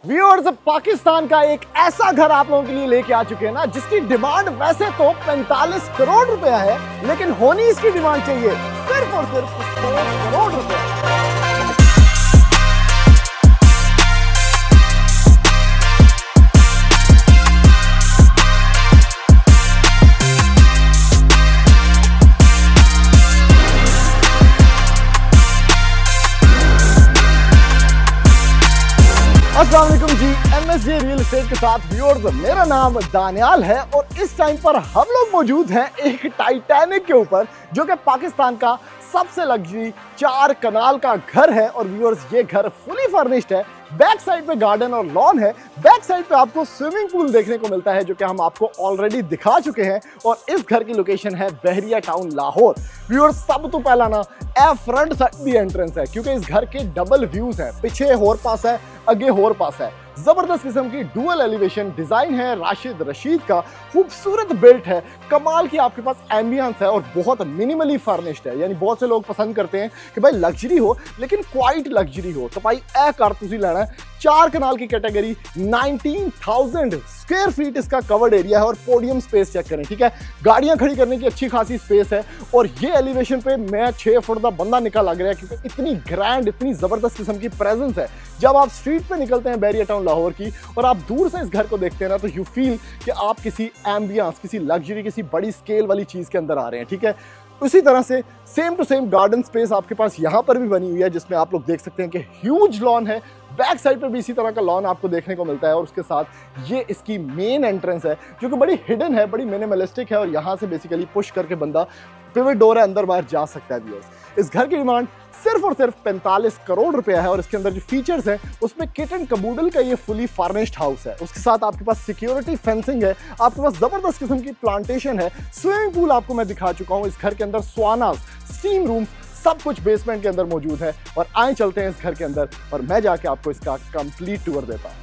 Viewers, Pakistan का एक ऐसा घर आप लोगों के लिए लेके आ चुके हैं ना, जिसकी डिमांड वैसे तो 45 करोड़ रुपया है, लेकिन होनी इसकी डिमांड चाहिए सिर्फ और सिर्फ 100 करोड़ रुपया। अस्सलाम वालेकुम जी, MSJ रियल एस्टेट के साथ व्यूअर्स, मेरा नाम दानियाल है और इस टाइम पर हम लोग मौजूद हैं एक टाइटैनिक के ऊपर, जो कि पाकिस्तान का सबसे लग्जरी 4 कनाल का घर है। और व्यूअर्स, ये घर फुली फर्निश्ड है। बैक साइड पे गार्डन और लॉन है। बैक साइड पे आपको स्विमिंग पूल देखने को मिलता है, जो कि हम आपको ऑलरेडी दिखा चुके हैं। और इस घर की लोकेशन है बहरिया टाउन, लाहौर। व्यूअर्स, सब तो पहला ना ए फ्रंट साइड दी एंट्रेंस है, क्योंकि इस घर के डबल व्यूज हैं। पीछे होर पास है, आगे होर पास है। जबरदस्त किस्म की डुअल एलिवेशन डिजाइन है राशिद रशीद का। खूबसूरत बिल्ट है, कमाल की आपके पास एम्बियंस है और बहुत मिनिमली फर्निश्ड है। यानी बहुत से लोग पसंद करते हैं कि भाई लग्जरी हो, लेकिन क्वाइट लग्जरी हो, तो भाई ए कार तुसी लेना है। 4 कनाल की कैटेगरी, 19,000 स्क्वायर फीट इसका कवर्ड एरिया है। और पोडियम स्पेस चेक करें, ठीक है, गाड़ियां खड़ी करने की अच्छी खासी स्पेस है। और ये एलिवेशन पे मैं 6 फुट का बंदा निकल लग रहा है, क्योंकि इतनी ग्रैंड, इतनी जबरदस्त किस्म की प्रेजेंस है। जब आप स्ट्रीट पे निकलते हैं बहरिया टाउन लाहौर की और आप दूर से इस घर को देखते हैं ना, तो यू फील कि आप किसी एम्बियंस, किसी लग्जरी, किसी बड़ी स्केल वाली चीज के अंदर आ रहे हैं। ठीक है, उसी तरह से same to same garden space आपके पास यहाँ पर भी बनी हुई है, जिसमें आप लोग देख सकते हैं कि ह्यूज लॉन है। बैक साइड पे भी इसी तरह का लॉन आपको देखने को मिलता है। और उसके साथ ये इसकी मेन एंट्रेंस है, जो कि बड़ी हिडन है, बड़ी मिनिमलिस्टिक है। और यहाँ से बेसिकली पुश करके बंदा पिवट डोर है, अंदर बाहर जा सकता है। व्यूअर्स, इस घर की डिमांड सिर्फ और सिर्फ 45 करोड़ रुपया है। और इसके अंदर जो फीचर्स हैं, उसमें किट एंड कबूडल का ये फुली फर्निश्ड हाउस है। उसके साथ आपके पास सिक्योरिटी फेंसिंग है, आपके पास जबरदस्त किस्म की प्लांटेशन है। स्विमिंग पूल आपको मैं दिखा चुका हूँ। इस घर के अंदर स्वानास, स्टीम रूम, सब कुछ बेसमेंट के अंदर मौजूद है। और आए चलते हैं इस घर के अंदर और मैं जाके आपको इसका कंप्लीट टूर देता हूँ।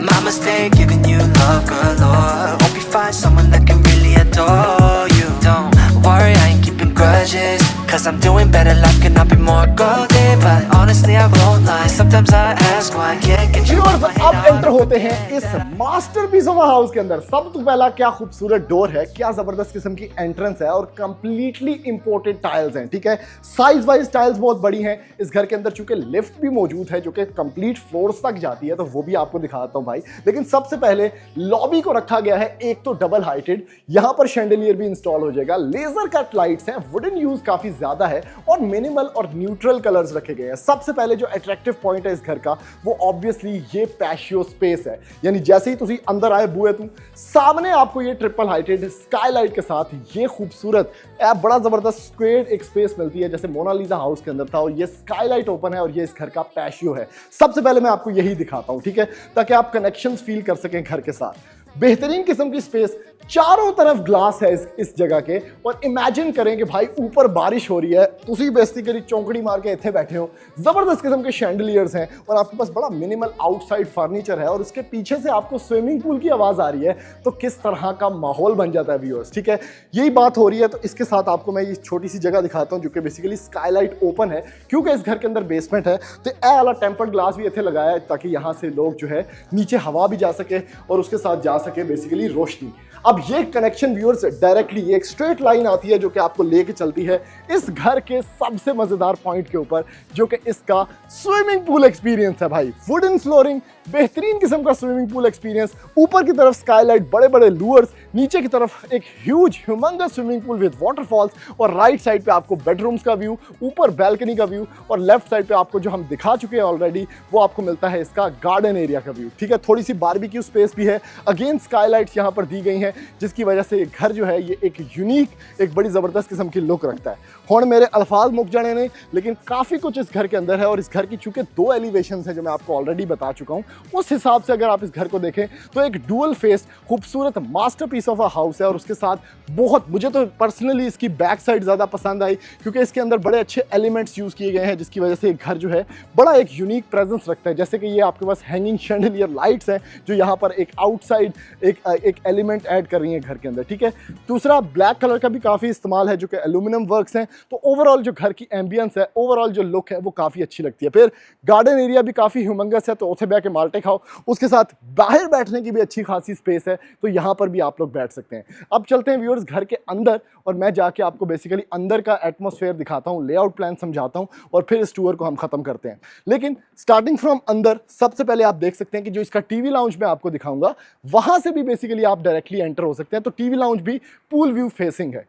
Mama stay giving you love galore. Hope you find someone that can really adore you. Don't worry, I ain't keeping grudges, 'cause I'm doing better, life cannot be more golden. But honestly I won't lie, sometimes I ask why I can't get you off my head. अब enter होते हैं इस masterpiece of house के अंदर। सब तो पहला क्या खूबसूरत डोर है, क्या जबरदस्त किस्म की एंट्रेंस है और कंप्लीटली इंपोर्टेड टाइल्स हैं। ठीक है, साइज वाइज टाइल्स बहुत बड़ी हैं। इस घर के अंदर चूंकि लिफ्ट भी मौजूद है, जो कि कंप्लीट फ्लोर्स तक जाती है, तो वो भी आपको दिखाता हूं भाई। लेकिन सबसे पहले लॉबी को रखा गया है एक तो डबल हाइटेड, यहां पर शैंडलियर भी इंस्टॉल हो जाएगा। लेजर कट लाइट्स हैं, वुडन यूज काफी ज्यादा है और मिनिमल और न्यूट्रल कलर्स रखे गए हैं। सबसे पहले जो अट्रैक्टिव पॉइंट है इस घर का, वो ऑब्वियसली ये पैशियो स्पेस है। यानी जैसे ही तुसी अंदर आए बुए तू, सामने आपको ये ट्रिपल हाइटेड स्काईलाइट के साथ ये खूबसूरत बड़ा जबरदस्त स्क्वेयर एक स्पेस मिलती है, जैसे मोनालिसा हाउस के अंदर था। और ये स्काईलाइट ओपन है और ये इस घर का पैशियो है। सबसे पहले मैं आपको यही दिखाता हूं, ठीक है, ताकि आप कनेक्शंस फील कर सकें घर के साथ। बेहतरीन किस्म की स्पेस, चारों तरफ ग्लास है इस जगह के। और इमेजिन करें कि भाई ऊपर बारिश हो रही है, तुसी बेइज्जती करी चौंकड़ी मार के इतने बैठे हो, जबरदस्त किस्म के शैंडलियर्स हैं और आपके पास बड़ा मिनिमल आउटसाइड फर्नीचर है। और उसके पीछे से आपको स्विमिंग पूल की आवाज आ रही है, तो किस तरह का माहौल बन जाता है व्यूअर्स। ठीक है, यही बात हो रही है। तो इसके साथ आपको मैं ये छोटी सी जगह दिखाता हूँ, जो कि बेसिकली स्काईलाइट ओपन है, क्योंकि इस घर के अंदर बेसमेंट है। तो ए वाला टेम्पर्ड ग्लास भी इतने लगाया है, ताकि यहाँ से लोग जो है नीचे हवा भी जा सके और उसके साथ जा सके बेसिकली रोशनी। अब ये कनेक्शन व्यूअर्स डायरेक्टली एक स्ट्रेट लाइन आती है, जो कि आपको लेके चलती है इस घर के सबसे मजेदार पॉइंट के ऊपर, जो कि इसका स्विमिंग पूल एक्सपीरियंस है भाई। वुडन फ्लोरिंग, बेहतरीन किस्म का स्विमिंग पूल एक्सपीरियंस। ऊपर की तरफ स्काईलाइट, बड़े बड़े लूअर्स, नीचे की तरफ एक huge humongous swimming pool with waterfalls. और राइट साइड पे आपको बेडरूम्स का व्यू, ऊपर बैल्कनी का व्यू, और लेफ्ट साइड पे आपको जो हम दिखा चुके हैं ऑलरेडी, वो आपको मिलता है इसका गार्डन एरिया का व्यू। ठीक है, थोड़ी सी बारबेक्यू स्पेस भी है। अगेन स्काईलाइट्स यहाँ पर दी गई हैं। है, जिसकी वजह से ये घर जो है ये एक यूनिक, एक बड़ी ज़बरदस्त किस्म की लुक रखता है। हुण मेरे अल्फाज मुक जाने ने, लेकिन काफ़ी कुछ इस घर के अंदर है और इस घर की चूंकि 2 एलिवेशन है जो मैं आपको ऑलरेडी बता चुका हूँ, उस हिसाब से अगर आप इस घर को देखें तो एक डुअल फेस खूबसूरत मास्टरपीस ऑफ अ हाउस है। और उसके साथ बहुत, मुझे तो पर्सनली इसकी बैक साइड ज़्यादा पसंद आई क्योंकि इसके अंदर बड़े अच्छे एलिमेंट्स यूज़ किए गए हैं, जिसकी वजह से घर जो है बड़ा एक यूनिक प्रेजेंस रखता है। जैसे कि ये आपके पास हैंगिंग शैंडलियर लाइट्स हैं जो यहाँ पर एक आउटसाइड एक एलिमेंट ऐड कर रही हैं घर के अंदर, ठीक है। दूसरा, ब्लैक कलर का भी काफ़ी इस्तेमाल है जो कि एल्यूमिनियम वर्क्स हैं। तो ओवरऑल जो घर की एम्बियंस है, ओवरऑल जो लुक है वो काफ़ी अच्छी लगती है। फिर गार्डन एरिया भी काफ़ी ह्यूमंगस है, तो उसे बैठ के माल्टे खाओ। उसके साथ बाहर बैठने की भी अच्छी खासी स्पेस है, तो यहाँ पर भी आप लोग बैठ सकते हैं। अब चलते हैं व्यूअर्स घर के अंदर और मैं जाके आपको बेसिकली अंदर का एटमॉस्फेयर दिखाता हूँ, लेआउट प्लान समझाता हूँ और फिर इस टूर को हम खत्म करते हैं। लेकिन स्टार्टिंग फ्रॉम अंदर, सबसे पहले आप देख सकते हैं कि जो इसका टीवी लाउंज मैं आपको दिखाऊंगा, वहां से भी बेसिकली आप डायरेक्टली एंटर हो सकते हैं। तो टीवी लाउंज भी पूल व्यू फेसिंग है।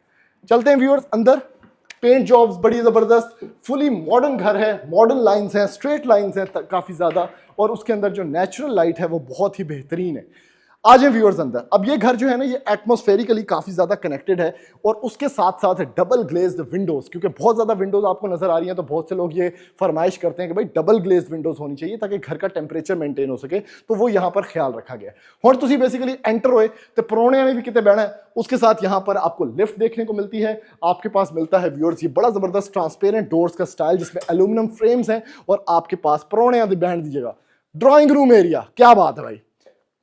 चलते हैं व्यूअर्स अंदर। पेंट जॉब्स बड़ी ज़बरदस्त, फुली मॉडर्न घर है, मॉडर्न लाइंस हैं, स्ट्रेट लाइंस हैं काफ़ी ज़्यादा, और उसके अंदर जो नेचुरल लाइट है वो बहुत ही बेहतरीन है। आ जाए व्यूअर्स अंदर। अब ये घर जो है ना, ये एटमॉस्फेरिकली काफ़ी ज़्यादा कनेक्टेड है और उसके साथ साथ डबल ग्लेज्ड विंडोज़, क्योंकि बहुत ज़्यादा विंडोज़ आपको नज़र आ रही हैं, तो बहुत से लोग ये फरमाइश करते हैं कि भाई डबल ग्लेज्ड विंडोज़ होनी चाहिए ताकि घर का टेम्परेचर मेंटेन हो सके, तो वो यहाँ पर ख्याल रखा गया। और तुसी बेसिकली एंटर होए तो परौने ने भी कितने बहना है, उसके साथ यहाँ पर आपको लिफ्ट देखने को मिलती है। आपके पास मिलता है व्यूअर्स ये बड़ा ज़बरदस्त ट्रांसपेरेंट डोर्स का स्टाइल, जिसमें एल्यूमिनियम फ्रेम्स हैं और आपके पास परौने बैठ दीजिएगा। ड्राइंग रूम एरिया, क्या बात है भाई,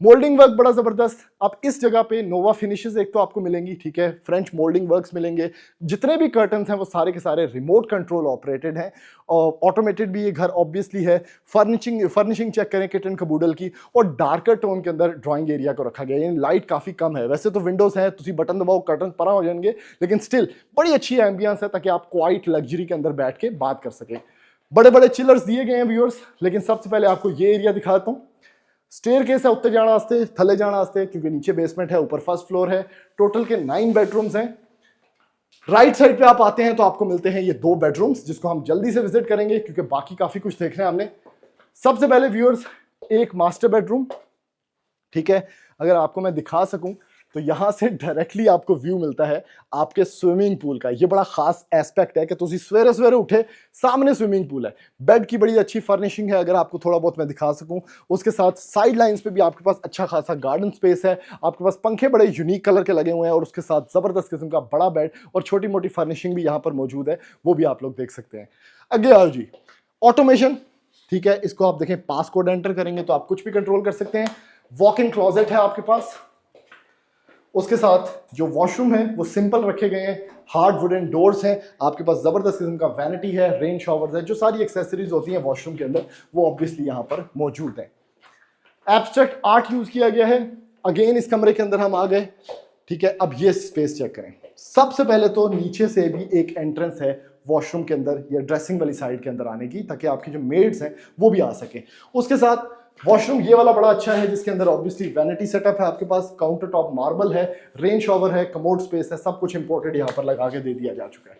मोल्डिंग वर्क बड़ा जबरदस्त। आप इस जगह पे नोवा फिनिशेस एक तो आपको मिलेंगी, ठीक है, फ्रेंच मोल्डिंग वर्क्स मिलेंगे। जितने भी कर्टन्स हैं वो सारे के सारे रिमोट कंट्रोल ऑपरेटेड हैं और ऑटोमेटेड भी ये घर ऑब्वियसली है। फर्निशिंग चेक करें किचन कबूडल की, और डार्कर टोन के अंदर ड्राइंग एरिया को रखा गया है, यानी लाइट काफ़ी कम है। वैसे तो विंडोज़ हैं, तुसी बटन दबाओ कर्टन परा हो जाएंगे, लेकिन स्टिल बड़ी अच्छी एम्बियंस है ताकि आप क्वाइट लग्जरी के अंदर बैठ के बात कर सकें। बड़े बड़े चिलर्स दिए गए हैं व्यूअर्स, लेकिन सबसे पहले आपको ये एरिया दिखाता हूँ। स्टेयरकेस है उत्ते जाना वास्ते, थले जाना वास्ते, क्योंकि नीचे बेसमेंट है, ऊपर फर्स्ट फ्लोर है। टोटल के 9 बेडरूम्स हैं। राइट साइड पे आप आते हैं तो आपको मिलते हैं ये 2 बेडरूम्स, जिसको हम जल्दी से विजिट करेंगे क्योंकि बाकी काफी कुछ देखना है हमने। सबसे पहले व्यूअर्स एक मास्टर बेडरूम, ठीक है, अगर आपको मैं दिखा सकूं तो यहां से डायरेक्टली आपको व्यू मिलता है आपके स्विमिंग पूल का। ये बड़ा खास एस्पेक्ट है कि तुसी सवेरे सवेरे उठे, सामने स्विमिंग पूल है। बेड की बड़ी अच्छी फर्निशिंग है, अगर आपको थोड़ा बहुत मैं दिखा सकूं। उसके साथ साइड लाइंस पे भी आपके पास अच्छा खासा गार्डन स्पेस है। आपके पास पंखे बड़े यूनिक कलर के लगे हुए हैं और उसके साथ जबरदस्त किस्म का बड़ा बेड और छोटी मोटी फर्निशिंग भी यहाँ पर मौजूद है, वो भी आप लोग देख सकते हैं। आगे आओ जी, ऑटोमेशन, ठीक है, इसको आप देखें, पास कोड एंटर करेंगे तो आप कुछ भी कंट्रोल कर सकते हैं। वॉक इन क्लोजेट है आपके पास। उसके साथ जो वॉशरूम है वो सिंपल रखे गए हैं, हार्ड वुडन डोर्स हैं। आपके पास जबरदस्त किस्म का वैनिटी है, रेन शॉवर्स है, जो सारी एक्सेसरीज होती हैं वॉशरूम के अंदर वो ऑब्वियसली यहाँ पर मौजूद है। एब्स्ट्रैक्ट आर्ट यूज किया गया है। अगेन इस कमरे के अंदर हम आ गए, ठीक है। अब ये स्पेस चेक करें। सबसे पहले तो नीचे से भी एक एंट्रेंस है वॉशरूम के अंदर या ड्रेसिंग वाली साइड के अंदर आने की, ताकि आपकी जो मेड्स हैं वो भी आ सके। उसके साथ वॉशरूम ये वाला बड़ा अच्छा है, जिसके अंदर ऑब्वियसली वैनिटी सेटअप है, आपके पास काउंटर टॉप मार्बल है, रेन शॉवर है, कमोड स्पेस है, सब कुछ इंपोर्टेड यहाँ पर लगा के दे दिया जा चुका है।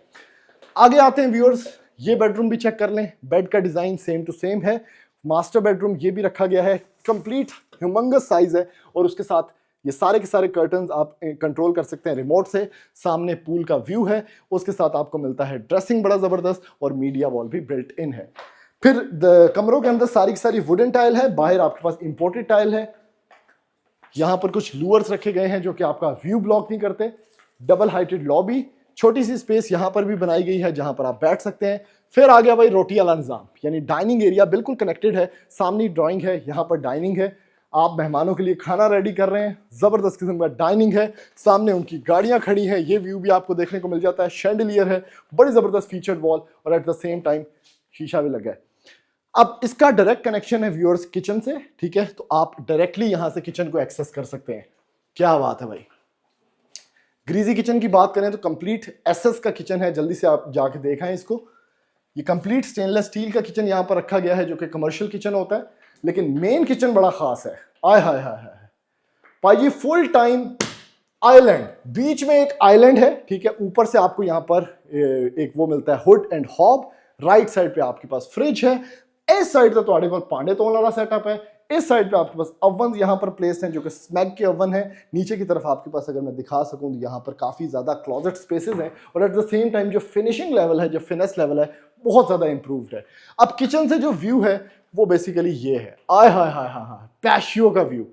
आगे आते हैं व्यूअर्स, ये बेडरूम भी चेक कर लें। बेड का डिजाइन सेम टू सेम है। मास्टर बेडरूम ये भी रखा गया है, कंप्लीट ह्यूमंगस साइज है और उसके साथ ये सारे के सारे कर्टन्स आप कंट्रोल कर सकते हैं रिमोट से। सामने पूल का व्यू है, उसके साथ आपको मिलता है ड्रेसिंग बड़ा जबरदस्त और मीडिया वॉल भी बिल्ट इन है। फिर कमरों के अंदर सारी की सारी वुडन टाइल है, बाहर आपके पास इंपोर्टेड टाइल है। यहां पर कुछ लूअर्स रखे गए हैं जो कि आपका व्यू ब्लॉक नहीं करते। डबल हाइटेड लॉबी, छोटी सी स्पेस यहां पर भी बनाई गई है जहां पर आप बैठ सकते हैं। फिर आ गया भाई रोटी वाला निजाम, यानी डाइनिंग एरिया बिल्कुल कनेक्टेड है। सामने ड्राइंग है, यहाँ पर डाइनिंग है, आप मेहमानों के लिए खाना रेडी कर रहे हैं, जबरदस्त किस्म का डाइनिंग है। सामने उनकी गाड़ियां खड़ी हैं, ये व्यू भी आपको देखने को मिल जाता है। शैंडलियर है, बड़ी जबरदस्त फीचर्ड वॉल और एट द सेम टाइम शीशा भी लगा है। अब इसका डायरेक्ट कनेक्शन है व्यूअर्स किचन से, ठीक है, तो आप डायरेक्टली यहां से किचन को एक्सेस कर सकते हैं। क्या बात है भाई। ग्रीजी किचन की बात करें तो कंप्लीट एसएस का किचन है, जल्दी से आप जाके देखें इसको। ये कंप्लीट स्टेनलेस स्टील का किचन यहां पर रखा गया है जो कि कमर्शियल किचन होता है, लेकिन मेन किचन बड़ा खास है। आय हाय हाय हाय भाई, फुल टाइम आइलैंड, बीच में एक आइलैंड है, ठीक है। ऊपर से आपको यहां पर एक वो मिलता है hood and hob. Right side पे आपके पास फ्रिज है। इस साइड तो तुम्हारे को पांडे तोलने वाला सेटअप है। इस साइड पे आपके पास ओवन यहाँ पर प्लेस्ड हैं जो कि स्मैग के ओवन है। नीचे की तरफ आपके पास अगर मैं दिखा सकूं तो यहाँ पर काफ़ी ज़्यादा क्लोजेट स्पेसेस हैं और एट द सेम टाइम जो फिनिशिंग लेवल है, जो फिनेस लेवल है, बहुत ज़्यादा इंप्रूव्ड है। अब किचन से जो व्यू है वो बेसिकली ये है, आय हाय हाय हाय हाय, पैशियो का व्यू।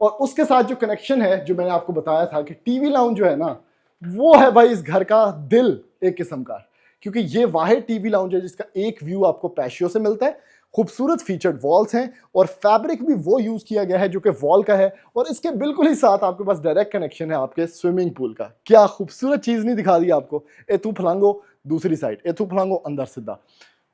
और उसके साथ जो कनेक्शन है, जो मैंने आपको बताया था कि टीवी लाउंज जो है ना, वो है भाई इस घर का दिल एक किस्म का, क्योंकि ये वाहिद टीवी लाउंज है जिसका एक व्यू आपको पैशियो से मिलता है। खूबसूरत फीचर्ड वॉल्स हैं और फैब्रिक भी वो यूज किया गया है जो कि वॉल का है, और इसके बिल्कुल ही साथ आपके पास डायरेक्ट कनेक्शन है आपके स्विमिंग पूल का। क्या खूबसूरत चीज नहीं दिखा दी आपको, एथू फलांगो दूसरी साइड, एथू फलांगो अंदर सीधा,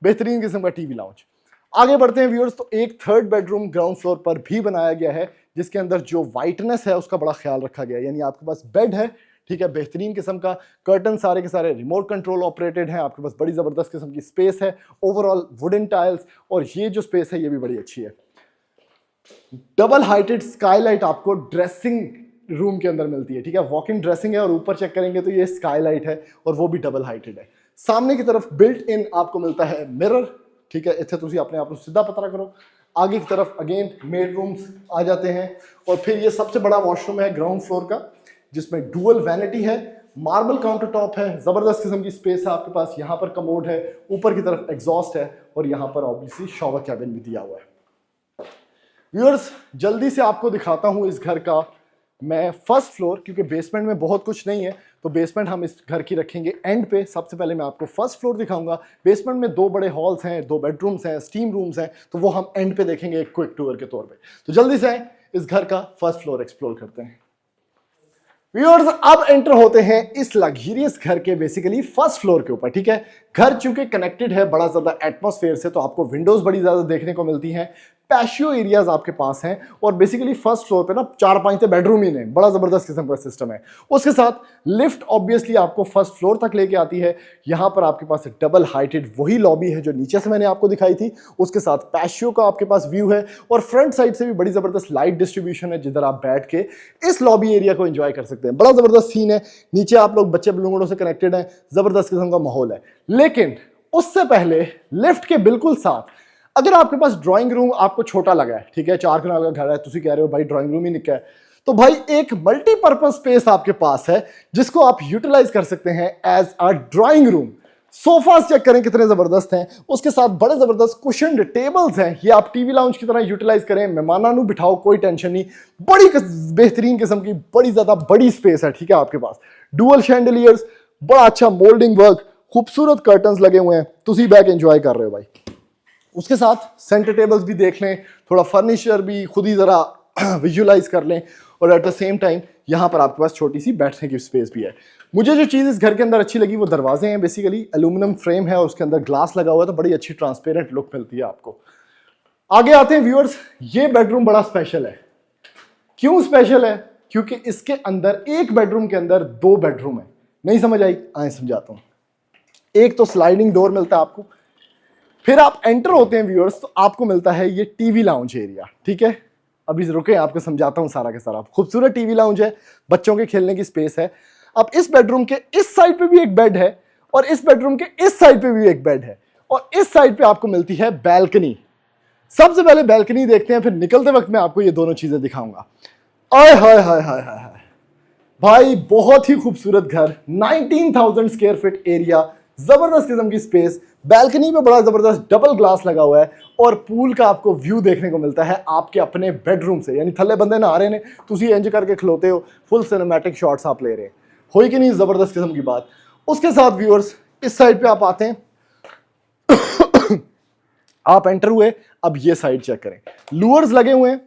बेहतरीन किस्म का टीवी लाउंज। आगे बढ़ते हैं व्यूअर्स, तो एक थर्ड बेडरूम ग्राउंड फ्लोर पर भी बनाया गया है जिसके अंदर जो वाइटनेस है उसका बड़ा ख्याल रखा गया है। यानी आपके पास बेड है, ठीक है, बेहतरीन किस्म का, कर्टन सारे के सारे रिमोट कंट्रोल ऑपरेटेड हैं, आपके पास बड़ी ज़बरदस्त किस्म की स्पेस है, ओवरऑल वुडन टाइल्स, और ये जो स्पेस है ये भी बड़ी अच्छी है। डबल हाइटेड स्काईलाइट आपको ड्रेसिंग रूम के अंदर मिलती है, ठीक है, वॉक इन ड्रेसिंग है, और ऊपर चेक करेंगे तो ये स्काईलाइट है और वो भी डबल हाइटेड है। सामने की तरफ बिल्ट इन आपको मिलता है मिरर, ठीक है, इतने तुम अपने आप को सीधा पता करो। आगे की तरफ अगेन मेड रूम्स आ जाते हैं, और फिर ये सबसे बड़ा वॉशरूम है ग्राउंड फ्लोर का जिसमें डुअल वैनिटी है, मार्बल काउंटर टॉप है, जबरदस्त किस्म की स्पेस है आपके पास। यहाँ पर कमोड है, ऊपर की तरफ एग्जॉस्ट है, और यहाँ पर ऑब्वियसली शॉवर कैबिन भी दिया हुआ है। व्यूअर्स, जल्दी से आपको दिखाता हूँ इस घर का मैं फर्स्ट फ्लोर, क्योंकि बेसमेंट में बहुत कुछ नहीं है तो बेसमेंट हम इस घर की रखेंगे एंड पे। सबसे पहले मैं आपको फर्स्ट फ्लोर दिखाऊंगा। बेसमेंट में 2 बड़े हॉल्स हैं, 2 बेडरूम्स हैं, स्टीम रूम्स हैं, तो वो हम एंड पे देखेंगे एक क्विक टूर के तौर पे। तो जल्दी से इस घर का फर्स्ट फ्लोर एक्सप्लोर करते हैं। व्यूअर्स, अब एंटर होते हैं इस लग्जरियस घर के बेसिकली फर्स्ट फ्लोर के ऊपर, ठीक है। घर चूंकि कनेक्टेड है बड़ा ज्यादा एटमॉस्फेयर से, तो आपको विंडोज बड़ी ज्यादा देखने को मिलती हैं, पैशियो एरियाज आपके पास हैं, और बेसिकली फर्स्ट फ्लोर पे ना 4-5 बेडरूम ही नहीं, बड़ा जबरदस्त किस्म का सिस्टम है। उसके साथ लिफ्ट ऑब्वियसली आपको फर्स्ट फ्लोर तक लेके आती है। यहाँ पर आपके पास डबल हाइटेड वही लॉबी है जो नीचे से मैंने आपको दिखाई थी, उसके साथ पैशियो का आपके पास व्यू है, और फ्रंट साइड से भी बड़ी जबरदस्त लाइट डिस्ट्रीब्यूशन है जिधर आप बैठ के इस लॉबी एरिया को एंजॉय कर सकते हैं। बड़ा जबरदस्त सीन है, नीचे आप लोग बच्चे बलूंगड़ों से कनेक्टेड हैं, जबरदस्त किस्म का माहौल है। लेकिन उससे पहले लिफ्ट के बिल्कुल साथ अगर आपके पास ड्राइंग रूम आपको छोटा लगा है, ठीक है, 4 कनाल का घर है, तुम कह रहे हो भाई ड्राइंग रूम ही निका है, तो भाई एक मल्टीपर्पज स्पेस आपके पास है जिसको आप यूटिलाइज कर सकते हैं as a drawing room. Sofas check करें कितने जबरदस्त हैं, उसके साथ बड़े जबरदस्त कुशन्ड टेबल्स हैं, ये आप टीवी लाउंज की तरह यूटिलाइज करें, मेहमानां नू बिठाओ, कोई टेंशन नहीं। बड़ी बेहतरीन किस्म की बड़ी ज्यादा बड़ी स्पेस है, ठीक है, आपके पास डुअल शैंडलियर्स, बड़ा अच्छा मोल्डिंग वर्क, खूबसूरत कर्टन्स लगे हुए हैं, तुसी बैक एंजॉय कर रहे हो भाई। उसके साथ सेंटर टेबल्स भी देख लें, थोड़ा फर्नीचर भी खुद ही जरा विजुलाइज कर लें, और एट द सेम टाइम यहाँ पर आपके पास छोटी सी बैठने की स्पेस भी है। मुझे जो चीज़ इस घर के अंदर अच्छी लगी वो दरवाजे हैं, बेसिकली एल्यूमिनियम फ्रेम है और उसके अंदर ग्लास लगा हुआ है, तो बड़ी अच्छी ट्रांसपेरेंट लुक मिलती है आपको। आगे आते हैं व्यूअर्स, ये बेडरूम बड़ा स्पेशल है। क्यों स्पेशल है? क्योंकि इसके अंदर एक बेडरूम के अंदर 2 बेडरूम है। नहीं समझ आई? आए समझाता हूं। एक तो स्लाइडिंग डोर मिलता है आपको, फिर आप एंटर होते हैं व्यूअर्स तो आपको मिलता है ये टीवी लाउंज एरिया, ठीक है। अभी रुके, आपको समझाता हूं सारा के सारा। खूबसूरत टीवी लाउंज है, बच्चों के खेलने की स्पेस है। अब इस बेडरूम के इस साइड पे भी एक बेड है, और इस बेडरूम के इस साइड पे भी एक बेड है, और इस साइड पे आपको मिलती है बैल्कनी। सबसे पहले बैल्कनी देखते हैं, फिर निकलते वक्त मैं आपको ये दोनों चीजें दिखाऊंगा। आय हाय हाय हाय हाय भाई, बहुत ही खूबसूरत घर, 19,000 स्क्वायर फीट एरिया, जबरदस्त किस्म की स्पेस, बैल्कनी पे बड़ा जबरदस्त डबल ग्लास लगा हुआ है, और पूल का आपको व्यू देखने को मिलता है आपके अपने बेडरूम से। यानी थल्ले बंदे नहा रहे ने, तुसी एंज करके खलोते हो, फुल सिनेमैटिक शॉट्स आप ले रहे हैं, होई कि नहीं, जबरदस्त किस्म की बात। उसके साथ व्यूअर्स इस साइड पे आप आते हैं आप एंटर हुए, अब ये साइड चेक करें, लूअर्स लगे हुए हैं,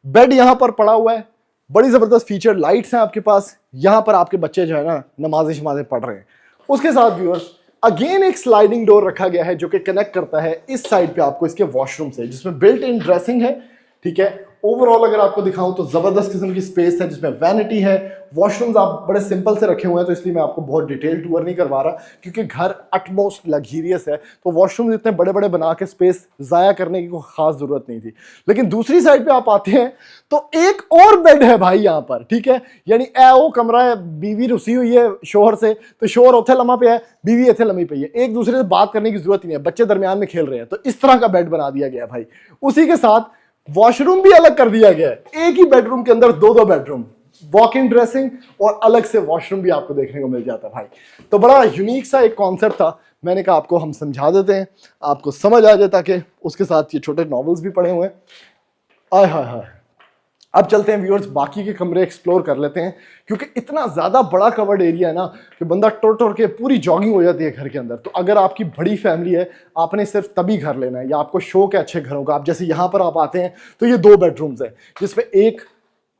बेड यहां पर पड़ा हुआ है, बड़ी जबरदस्त फीचर लाइट्स हैं आपके पास। यहां पर आपके बच्चे जो है ना नमाजें शमाजें पढ़ रहे हैं। उसके साथ व्यूअर्स अगेन एक स्लाइडिंग डोर रखा गया है जो कि कनेक्ट करता है इस साइड पे आपको इसके वॉशरूम से, जिसमें बिल्ट इन ड्रेसिंग है, ठीक है। ओवरऑल अगर आपको दिखाऊं तो जबरदस्त किस्म की स्पेस है जिसमें वैनिटी है। वॉशरूम्स आप बड़े सिंपल से रखे हुए हैं, तो इसलिए मैं आपको बहुत डिटेल टूर नहीं करवा रहा, क्योंकि घर अटमोस्ट लग्जरियस है, तो वॉशरूम्स इतने बड़े बड़े बना के स्पेस जाया करने की कोई खास जरूरत नहीं थी। लेकिन दूसरी साइड पे आप आते हैं तो एक और बेड है भाई यहाँ पर, ठीक है। यानी ए वो कमरा है, बीवी रुसी हुई है शोहर से, तो शोहर उथे लम्हा पे है, बीवी इथे लम्ही पे है, एक दूसरे से बात करने की जरूरत नहीं है, बच्चे दरमियान में खेल रहे हैं, तो इस तरह का बेड बना दिया गया भाई। उसी के साथ वॉशरूम भी अलग कर दिया गया है, एक ही बेडरूम के अंदर दो बेडरूम, वॉक इन ड्रेसिंग और अलग से वॉशरूम भी आपको देखने को मिल जाता है भाई। तो बड़ा यूनिक सा एक कॉन्सेप्ट था, मैंने कहा आपको हम समझा देते हैं, आपको समझ आ जाए, ताकि उसके साथ ये छोटे नॉवेल्स भी पड़े हुए हैं। आय हाय हाय। अब चलते हैं व्यूअर्स, बाकी के कमरे एक्सप्लोर कर लेते हैं, क्योंकि इतना ज्यादा बड़ा कवर्ड एरिया है ना कि बंदा टोर के पूरी जॉगिंग हो जाती है घर के अंदर। तो अगर आपकी बड़ी फैमिली है, आपने सिर्फ तभी घर लेना है, या आपको शौक है अच्छे घरों का, आप जैसे यहाँ पर आप आते हैं तो ये 2 बेडरूम्स है, जिसमें एक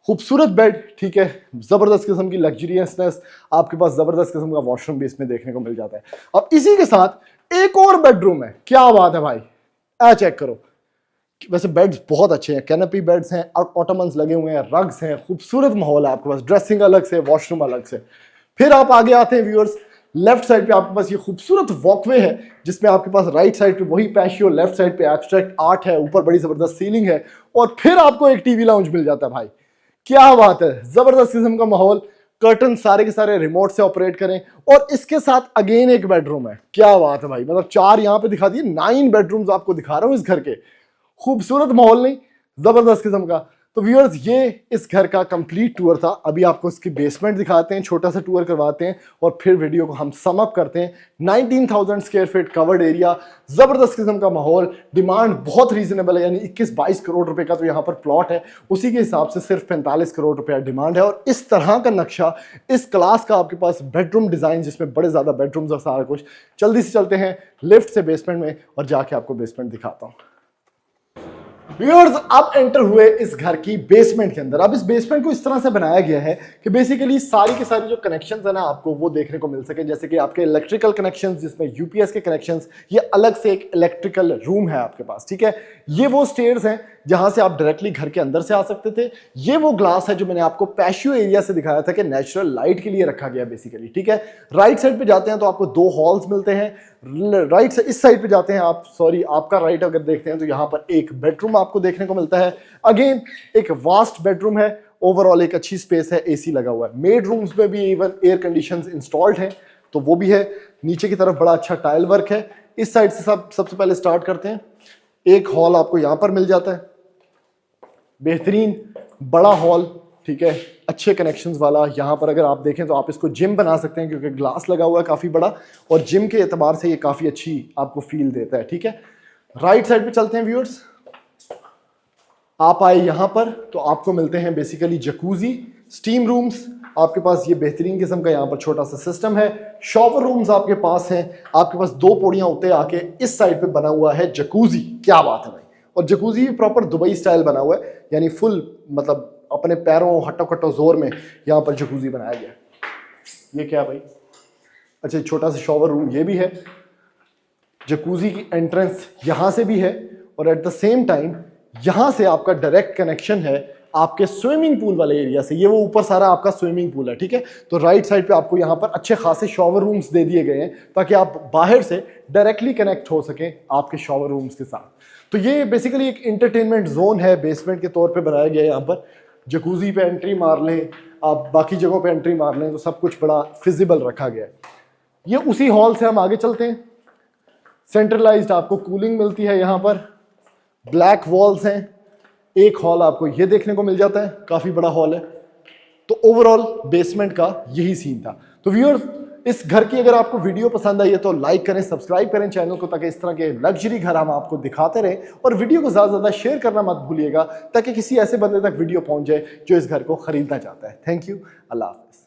खूबसूरत बेड, ठीक है, जबरदस्त किस्म की लग्जरियसनेस, आपके पास जबरदस्त किस्म का वॉशरूम भी इसमें देखने को मिल जाता है। अब इसी के साथ एक और बेडरूम है, क्या बात है भाई, चेक करो। वैसे बेड्स बहुत अच्छे हैं, कैनपी बेड्स हैं, ऑटोमन्स लगे हुए हैं, रग्स हैं, खूबसूरत माहौल है आपके पास, ड्रेसिंग अलग से, वॉशरूम अलग से। फिर आप आगे आते हैं व्यूअर्स, लेफ्ट साइड पे आपके पास ये खूबसूरत वॉकवे है, जिसमें आपके पास राइट साइड पे वही पैशियो, लेफ्ट साइड पे एब्स्ट्रैक्ट आर्ट है, ऊपर बड़ी जबरदस्त सीलिंग है, और फिर आपको एक टीवी लाउंज मिल जाता है भाई। क्या बात है, जबरदस्त किस्म का माहौल, कर्टन सारे के सारे रिमोट से ऑपरेट करें, और इसके साथ अगेन एक बेडरूम है। क्या बात है भाई, मतलब 4 यहाँ पे दिखा दिए, 9 बेडरूम्स आपको दिखा रहा हूं इस घर के। खूबसूरत माहौल नहीं, जबरदस्त किस्म का। तो व्यूअर्स, ये इस घर का कंप्लीट टूर था। अभी आपको इसकी बेसमेंट दिखाते हैं, छोटा सा टूर करवाते हैं, और फिर वीडियो को हम सम अप करते हैं। 19,000 स्क्वायर फीट कवर्ड एरिया, जबरदस्त किस्म का माहौल, डिमांड बहुत रीजनेबल है, यानी 21-22 करोड़ रुपए का तो यहाँ पर प्लॉट है, उसी के हिसाब से सिर्फ 45 करोड़ रुपया डिमांड है। और इस तरह का नक्शा, इस क्लास का आपके पास बेडरूम डिजाइन, जिसमें बड़े ज्यादा बेडरूम्स और सारा कुछ। जल्दी से चलते हैं लिफ्ट से बेसमेंट में, और जाके आपको बेसमेंट दिखाता हूँ। व्यूअर्स, अब एंटर हुए इस घर की बेसमेंट के अंदर। अब इस बेसमेंट को इस तरह से बनाया गया है कि बेसिकली सारी के सारी जो कनेक्शंस है ना, आपको वो देखने को मिल सके। जैसे कि आपके इलेक्ट्रिकल कनेक्शंस, जिसमें यूपीएस के कनेक्शंस, ये अलग से एक इलेक्ट्रिकल रूम है आपके पास, ठीक है। ये वो स्टेयर्स हैं जहां से आप डायरेक्टली घर के अंदर से आ सकते थे। ये वो ग्लास है जो मैंने आपको पैशियो एरिया से दिखाया था कि नेचुरल लाइट के लिए रखा गया बेसिकली, ठीक है। राइट साइड पे जाते हैं तो आपको 2 हॉल्स मिलते हैं। राइट से इस साइड पे जाते हैं आप, सॉरी आपका राइट अगर देखते हैं तो यहाँ पर एक बेडरूम आपको देखने को मिलता है। अगेन एक वास्ट बेडरूम है, ओवरऑल एक अच्छी स्पेस है, एसी लगा हुआ है। मेड रूम्स में भी इवन एयर कंडीशंस इंस्टॉल्ड है, तो वो भी है। नीचे की तरफ बड़ा अच्छा टाइल वर्क है। इस साइड से सबसे पहले स्टार्ट करते हैं। एक हॉल आपको यहाँ पर मिल जाता है, बेहतरीन बड़ा हॉल, ठीक है, अच्छे कनेक्शंस वाला। यहाँ पर अगर आप देखें तो आप इसको जिम बना सकते हैं, क्योंकि ग्लास लगा हुआ है काफ़ी बड़ा, और जिम के एतबार से ये काफ़ी अच्छी आपको फील देता है, ठीक है। राइट साइड पे चलते हैं व्यूअर्स। आप आए यहाँ पर तो आपको मिलते हैं बेसिकली जकूजी, स्टीम रूम्स आपके पास, ये बेहतरीन किस्म का यहाँ पर छोटा सा सिस्टम है। शॉवर रूम्स आपके पास हैं, आपके पास 2 पौड़ियाँ होते आके इस साइड पे बना हुआ है जकूजी। क्या बात है भाई, और जकूजी भी प्रॉपर दुबई स्टाइल बना हुआ है, यानी फुल मतलब अपने पैरों हट्टो कट्टो जोर में यहाँ पर जकूजी बनाया गया है। ये क्या है भाई, अच्छा छोटा सा शॉवर रूम ये भी है। जकूजी की एंट्रेंस यहाँ से भी है, और एट द सेम टाइम यहाँ से आपका डायरेक्ट कनेक्शन है आपके स्विमिंग पूल वाले एरिया से। ये वो ऊपर सारा आपका स्विमिंग पूल है, ठीक है। तो राइट साइड पे आपको यहाँ पर अच्छे खासे शॉवर रूम्स दे दिए गए हैं, ताकि आप बाहर से डायरेक्टली कनेक्ट हो सकें आपके शॉवर रूम्स के साथ। तो ये बेसिकली एक एंटरटेनमेंट जोन है, बेसमेंट के तौर पे बनाया गया है। यहाँ पर जकूजी पे एंट्री मार लें आप, बाकी जगहों पे एंट्री मार लें, तो सब कुछ बड़ा फिजिबल रखा गया है। ये उसी हॉल से हम आगे चलते हैं। सेंट्रलाइज्ड आपको कूलिंग मिलती है यहाँ पर, ब्लैक वॉल्स हैं। एक हॉल आपको ये देखने को मिल जाता है, काफ़ी बड़ा हॉल है। तो ओवरऑल बेसमेंट का यही सीन था। तो व्यूअर्स, इस घर की अगर आपको वीडियो पसंद आई है तो लाइक करें, सब्सक्राइब करें चैनल को, ताकि इस तरह के लग्जरी घर हम आपको दिखाते रहें। और वीडियो को ज़्यादा से ज़्यादा शेयर करना मत भूलिएगा, ताकि किसी ऐसे बंदे तक वीडियो पहुंच जाए जो इस घर को खरीदना चाहता है। थैंक यू, अल्लाह हाफ़िज़।